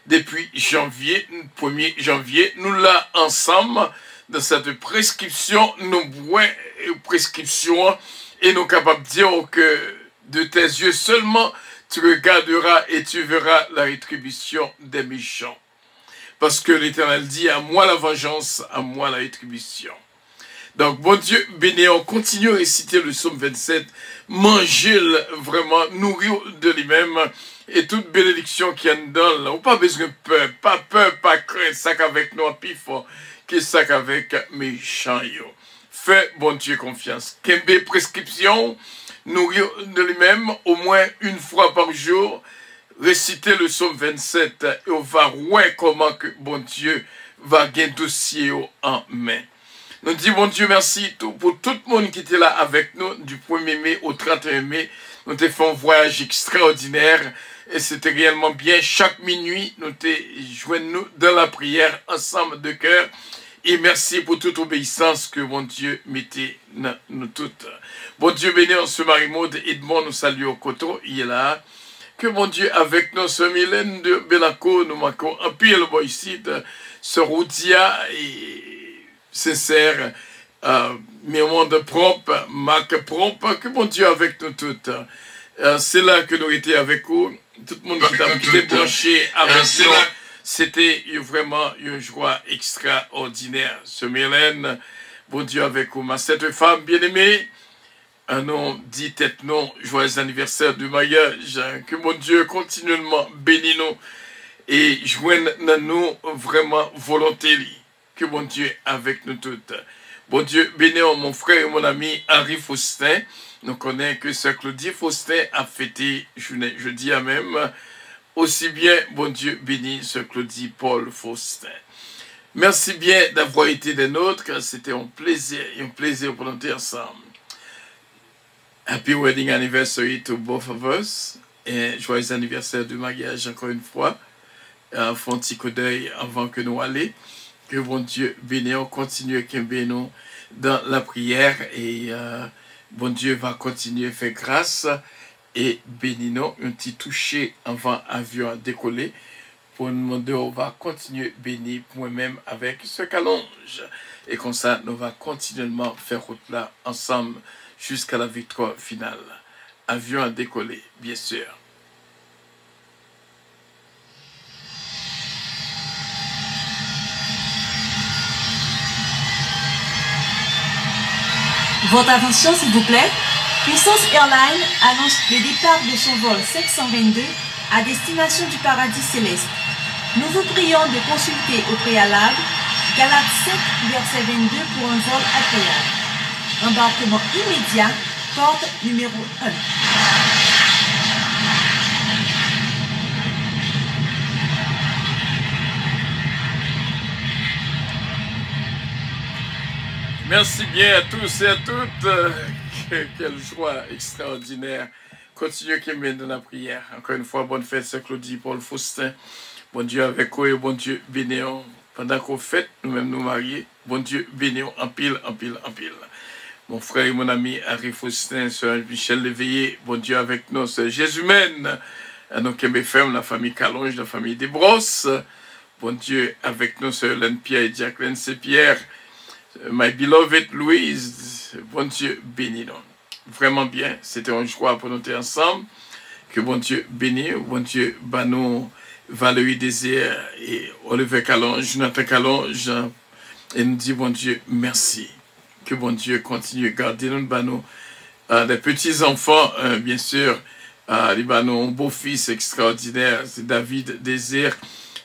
B: Depuis janvier, 1er janvier, nous là ensemble, dans cette prescription, nous voyons prescription et nous sommes capables de dire que de tes yeux seulement, tu regarderas et tu verras la rétribution des méchants. Parce que l'Éternel dit, à moi la vengeance, à moi la rétribution. Donc, bon Dieu, béni, on continue à réciter le psaume 27, manger vraiment, nourrir de lui-même, et toute bénédiction qui en donne, on n'a pas besoin de peur, pas crainte, ça qu'avec nous, plus fort, que ça qu'avec méchants. Fais, bon Dieu, confiance. Kembe prescription, nourrir de lui-même, au moins une fois par jour, réciter le psaume 27, et on va voir comment que bon Dieu va gagner dossier en main. Nous disons, bon Dieu, merci pour tout le monde qui était là avec nous, du 1er mai au 31 mai. Nous avons fait un voyage extraordinaire et c'était réellement bien. Chaque minuit, nous joignons dans la prière ensemble de cœur. Et merci pour toute obéissance que mon Dieu mettait dans nous toutes. Bon Dieu, béni en ce Marie-Maude, Edmond, nous saluons au coteau, il est là. Que mon Dieu, avec nous, ce Mylène de Belaco, nous manquons un peu le boycide, ce Roudia et sincère, monde propre, marque propre, que mon Dieu avec nous toutes. C'est là que nous étions avec vous. Tout le monde qui était branché avec nous. C'était vraiment une joie extraordinaire. Ce Mylène, bon Dieu avec vous. Ma cette femme bien-aimée, un nom dit tête non, joyeux anniversaire de mariage. Que mon Dieu continuellement bénisse nous et joigne nous vraiment volonté. Que bon Dieu avec nous toutes. Bon Dieu, bénis mon frère et mon ami Henri Faustin. Nous connaissons que ce Claudie Faustin a fêté jeudi à même. Aussi bien, bon Dieu, bénis ce Claudie Paul Faustin. Merci bien d'avoir été des nôtres, car c'était un plaisir pour nous être ensemble. Happy wedding anniversary to both of us. Et joyeux anniversaire du mariage encore une fois. Font un petit coup d'œil avant que nous allions. Que bon Dieu bénisse, on continue à nous dans la prière et bon Dieu va continuer à faire grâce et bénir nous un petit toucher avant l'avion à décoller. Pour nous demander, on va continuer à bénir moi-même avec ce calonge. Et comme ça, nous va continuellement faire route là ensemble jusqu'à la victoire finale. Avion à décoller, bien sûr.
A: Votre attention, s'il vous plaît. Puissance Airlines annonce le départ de son vol 722 à destination du paradis céleste. Nous vous prions de consulter au préalable Galates 5, verset 22 pour un vol agréable. Embarquement immédiat, porte numéro 1.
B: Merci bien à tous et à toutes. Quelle joie extraordinaire. Continuez qui mène dans la prière. Encore une fois, bonne fête, Sœur Claudie Paul Faustin. Bon Dieu avec eux, bon Dieu bénéant. Pendant qu'on fête, nous-mêmes nous mariés, bon Dieu bénéant en pile, en pile, en pile. Mon frère et mon ami Harry Faustin, Sœur Michel Léveillé, bon Dieu avec nous, Sœur Jésus-Mène, à nos Québec-Ferme, la famille Calonge, la famille Desbrosses, bon Dieu avec nous, Sœur Hélène Pierre et Jacqueline C-Pierre, my beloved Louise, bon Dieu bénis nous. Vraiment bien, c'était un joie pour nous être ensemble, que bon Dieu bénisse, bon Dieu nous Valérie Désir et Olivier Calonge, Nathan Calonge, et nous dit bon Dieu merci. Que bon Dieu continue à garder nous, des petits-enfants, bien sûr, les beaux-fils extraordinaires, c'est David Désir,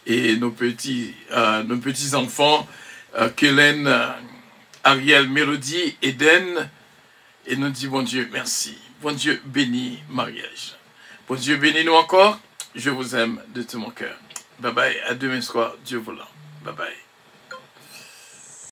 B: et nos petits-enfants, Kellen, Ariel, Mélodie, Eden, et nous dit bon Dieu merci. Bon Dieu bénit mariage. Bon Dieu bénit nous encore. Je vous aime de tout mon cœur. Bye bye. À demain soir. Dieu voulant. Bye bye.